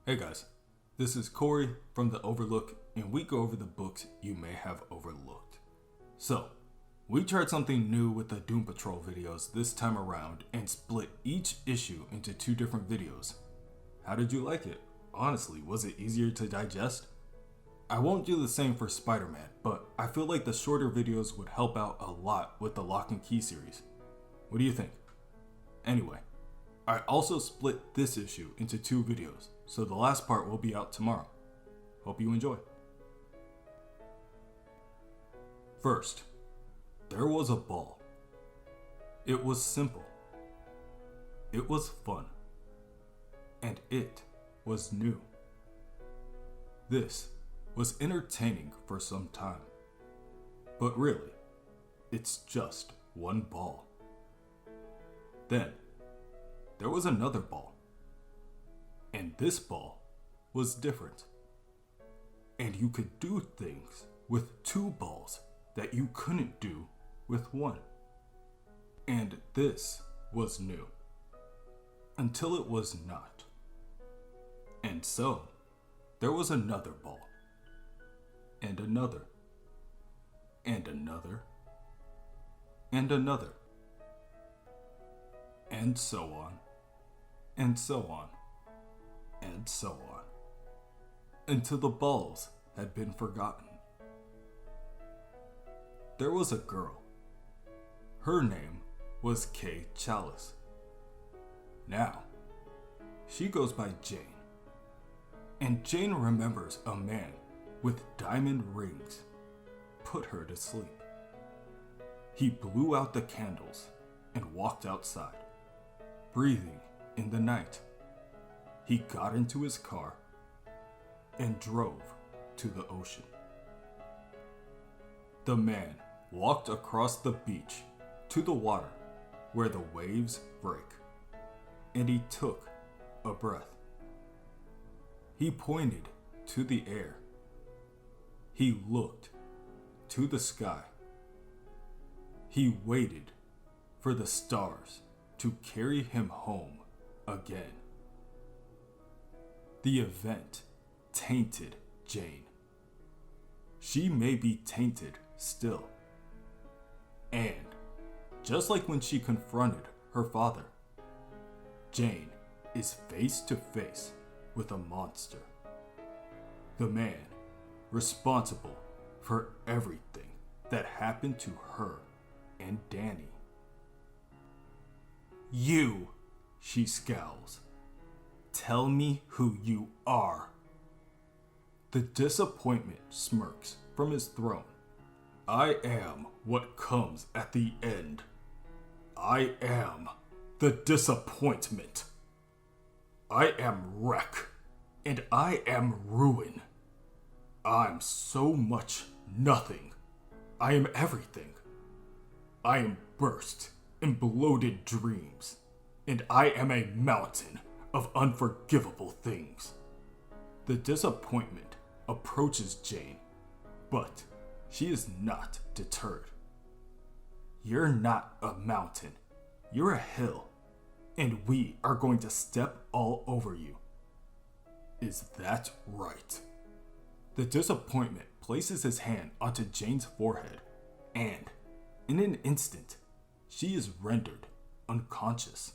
Hey guys, this is Corey from the OverLook, and we go over the books you may have overlooked. So, we tried something new with the Doom Patrol videos this time around and split each issue into 2 different videos. How did you like it? Honestly, was it easier to digest? I won't do the same for Spider-Man, but I feel like the shorter videos would help out a lot with the Lock and Key series. What do you think? Anyway, I also split this issue into 2 videos, so the last part will be out tomorrow. Hope you enjoy. First, there was a ball. It was simple. It was fun. And it was new. This was entertaining for some time. But really, it's just one ball. Then, there was another ball. And this ball was different. And you could do things with 2 balls that you couldn't do with 1. And this was new. Until it was not. And so, there was another ball. And another. And another. And another. And so on. And so on. And so on. Until the balls had been forgotten. There was a girl. Her name was Kay Chalice. Now, she goes by Jane. And Jane remembers a man with diamond rings put her to sleep. He blew out the candles and walked outside, breathing in the night. He got into his car and drove to the ocean. The man walked across the beach to the water where the waves break, and he took a breath. He pointed to the air. He looked to the sky. He waited for the stars to carry him home again. The event tainted Jane. She may be tainted still. And, just like when she confronted her father, Jane is face to face with a monster. The man responsible for everything that happened to her and Danny. You, she scowls. Tell me who you are. The disappointment smirks from his throne. I am what comes at the end. I am the disappointment. I am wreck, and I am ruin. I'm so much nothing. I am everything. I am burst in bloated dreams, and I am a mountain of unforgivable things. The disappointment approaches Jane, but she is not deterred. You're not a mountain. You're a hill, and we are going to step all over you. Is that right? The disappointment places his hand onto Jane's forehead, and, in an instant, she is rendered unconscious.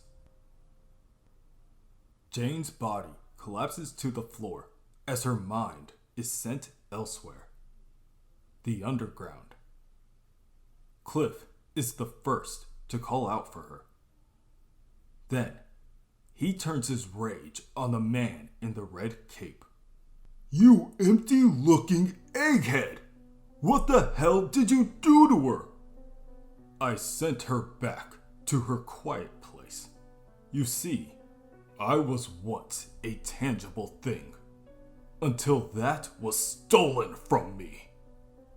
Jane's body collapses to the floor as her mind is sent elsewhere. The underground. Cliff is the first to call out for her. Then, he turns his rage on the man in the red cape. You empty-looking egghead! What the hell did you do to her? I sent her back to her quiet place. You see, I was once a tangible thing, until that was stolen from me.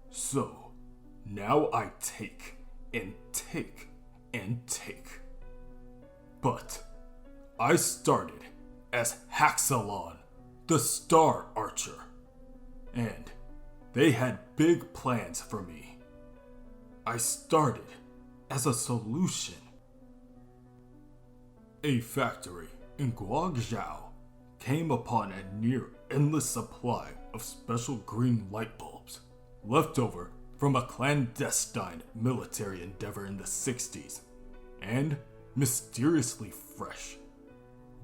So, now I take and take and take. But I started as Haxxalon, the Star Archer, and they had big plans for me. I started as a solution. A factory in Guangzhou came upon a near endless supply of special green light bulbs left over from a clandestine military endeavor in the 60s, and mysteriously fresh.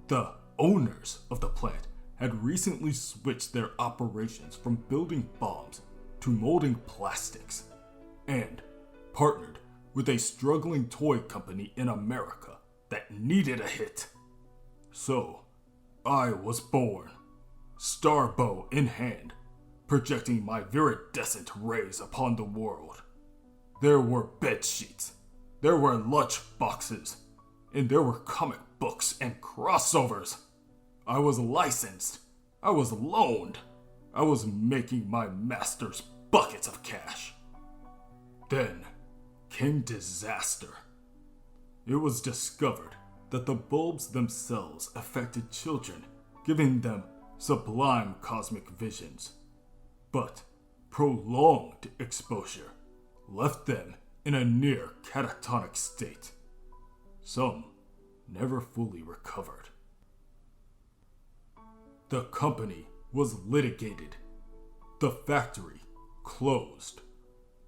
The owners of the plant had recently switched their operations from building bombs to molding plastics, and partnered with a struggling toy company in America that needed a hit. So, I was born, starbow in hand, projecting my viridescent rays upon the world. There were bed sheets, there were lunch boxes, and there were comic books and crossovers. I was licensed, I was loaned, I was making my masters buckets of cash. Then came disaster. It was discovered that the bulbs themselves affected children, giving them sublime cosmic visions. But prolonged exposure left them in a near catatonic state. Some never fully recovered. The company was litigated. The factory closed.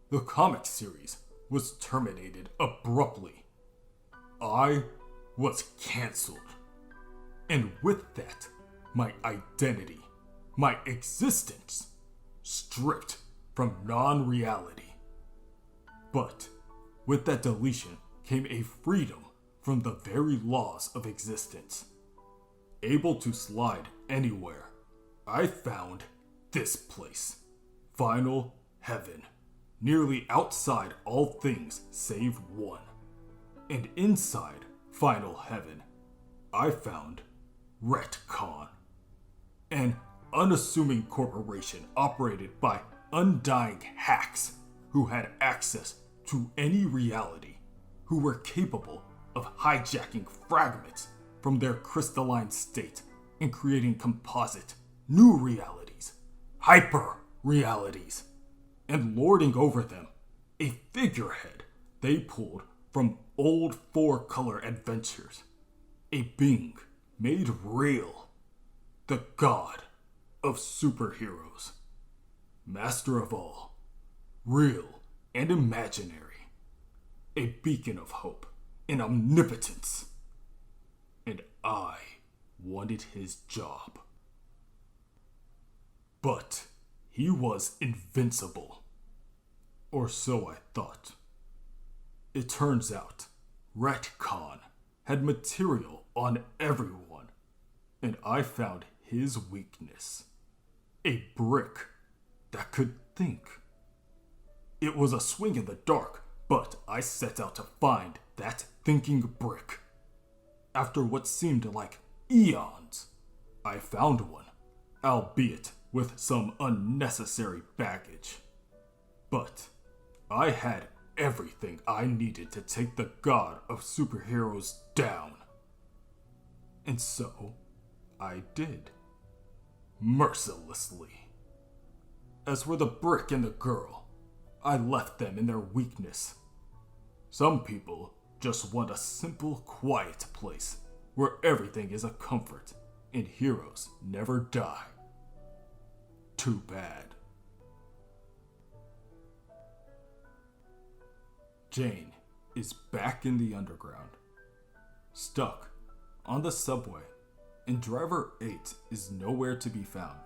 The comic series was terminated abruptly. I was cancelled. And with that, my identity, my existence, stripped from non-reality. But with that deletion came a freedom from the very laws of existence. Able to slide anywhere, I found this place, Final Heaven, nearly outside all things save one. And inside Final Heaven, I found Retcon, an unassuming corporation operated by undying hacks who had access to any reality, who were capable of hijacking fragments from their crystalline state and creating composite new realities, hyper realities, and lording over them, a figurehead they pulled from old four-color adventures, a being made real, the god of superheroes, master of all, real and imaginary, a beacon of hope and omnipotence. And I wanted his job. But he was invincible. Or so I thought. It turns out, Retcon had material on everyone, and I found his weakness. A brick that could think. It was a swing in the dark, but I set out to find that thinking brick. After what seemed like eons, I found one, albeit with some unnecessary baggage. But I had everything I needed to take the god of superheroes down. And so, I did. Mercilessly. As for the brick and the girl, I left them in their weakness. Some people just want a simple, quiet place where everything is a comfort and heroes never die. Too bad. Jane is back in the underground, stuck on the subway, and driver 8 is nowhere to be found.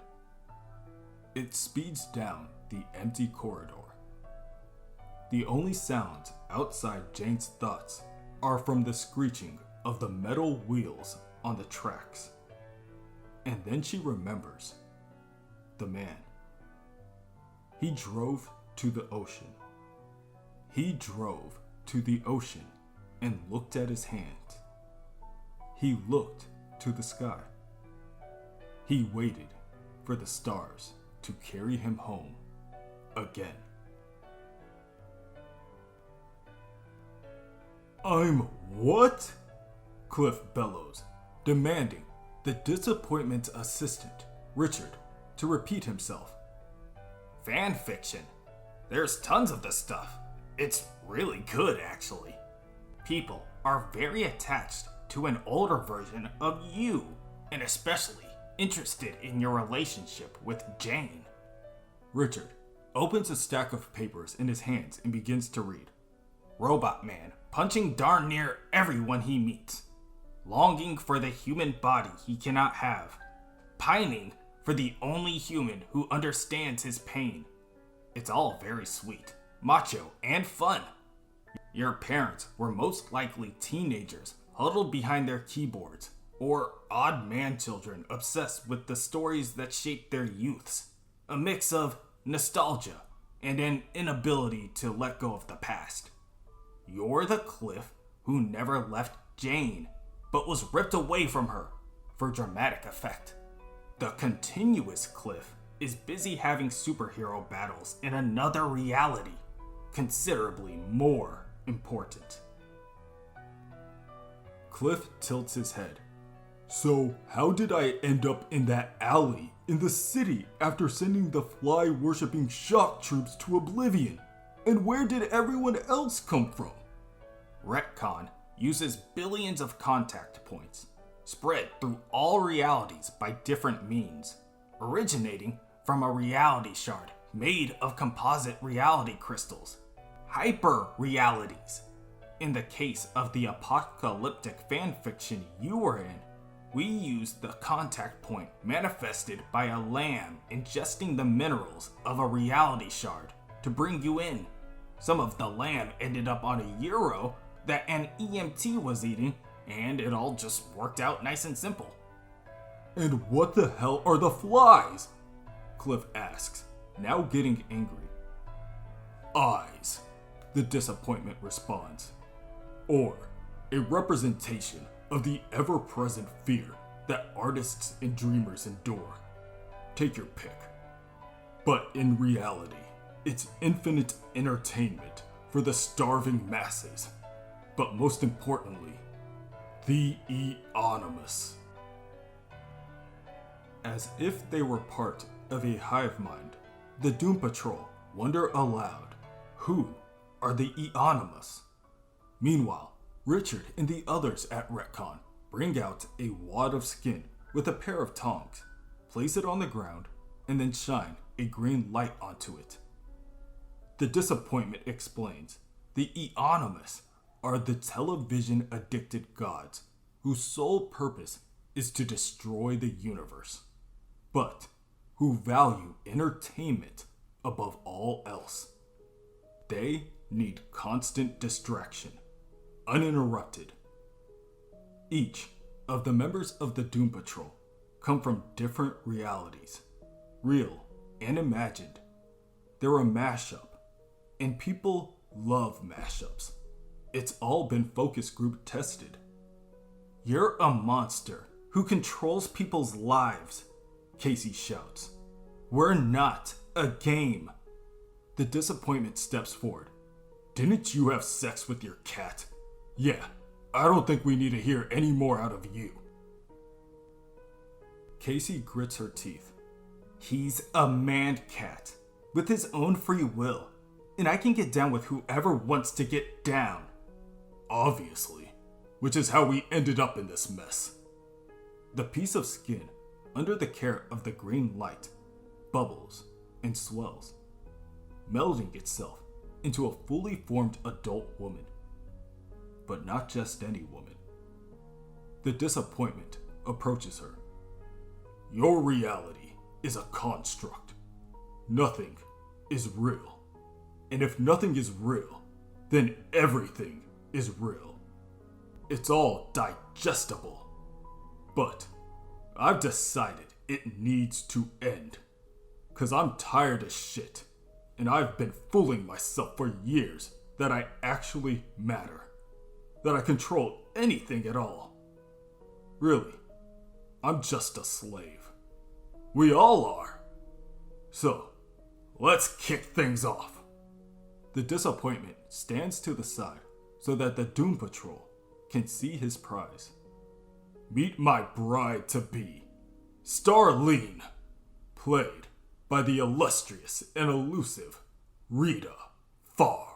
It speeds down the empty corridor. The only sounds outside Jane's thoughts are from the screeching of the metal wheels on the tracks. And then she remembers the man. He drove to the ocean. He drove to the ocean and looked at his hand. He looked to the sky. He waited for the stars to carry him home again. I'm what? Cliff bellows, demanding the disappointment assistant, Richard, to repeat himself. Fan fiction. There's tons of this stuff. It's really good, actually. People are very attached to an older version of you, and especially interested in your relationship with Jane. Richard opens a stack of papers in his hands and begins to read. Robot man punching darn near everyone he meets. Longing for the human body he cannot have. Pining for the only human who understands his pain. It's all very sweet, macho, and fun. Your parents were most likely teenagers huddled behind their keyboards, or odd man children obsessed with the stories that shaped their youths. A mix of nostalgia and an inability to let go of the past. You're the Cliff who never left Jane, but was ripped away from her for dramatic effect. The continuous Cliff is busy having superhero battles in another reality, considerably more important. Cliff tilts his head. So, how did I end up in that alley in the city after sending the fly-worshipping shock troops to oblivion? And where did everyone else come from? Retcon uses billions of contact points, spread through all realities by different means, originating from a reality shard made of composite reality crystals, hyper-realities. In the case of the apocalyptic fanfiction you were in, we used the contact point manifested by a lamb ingesting the minerals of a reality shard to bring you in. Some of the lamb ended up on a gyro that an EMT was eating, and it all just worked out nice and simple. And what the hell are the flies? Cliff asks, now getting angry. Eyes, the disappointment responds. Or a representation of the ever-present fear that artists and dreamers endure. Take your pick. But in reality, it's infinite entertainment for the starving masses. But most importantly, the Eonymous. As if they were part of a hive mind, the Doom Patrol wonder aloud, who are the Eonymous? Meanwhile, Richard and the others at Retcon bring out a wad of skin with a pair of tongs, place it on the ground, and then shine a green light onto it. The disappointment explains the Eonymous are the television-addicted gods whose sole purpose is to destroy the universe, but who value entertainment above all else. They need constant distraction, uninterrupted. Each of the members of the Doom Patrol come from different realities, real and imagined. They're a mashup, and people love mashups. It's all been focus group tested. You're a monster who controls people's lives, Casey shouts. We're not a game. The disappointment steps forward. Didn't you have sex with your cat? Yeah, I don't think we need to hear any more out of you. Casey grits her teeth. He's a man-cat, with his own free will, and I can get down with whoever wants to get down. Obviously, which is how we ended up in this mess. The piece of skin, under the care of the green light, bubbles and swells, melding itself into a fully formed adult woman. But not just any woman. The disappointment approaches her. Your reality is a construct. Nothing is real. And if nothing is real, then everything is real. It's all digestible. But I've decided it needs to end. 'Cause I'm tired of shit. And I've been fooling myself for years that I actually matter. That I control anything at all. Really, I'm just a slave. We all are. So, let's kick things off. The disappointment stands to the side so that the Doom Patrol can see his prize. Meet my bride-to-be, Starlene, played by the illustrious and elusive Rita Farr.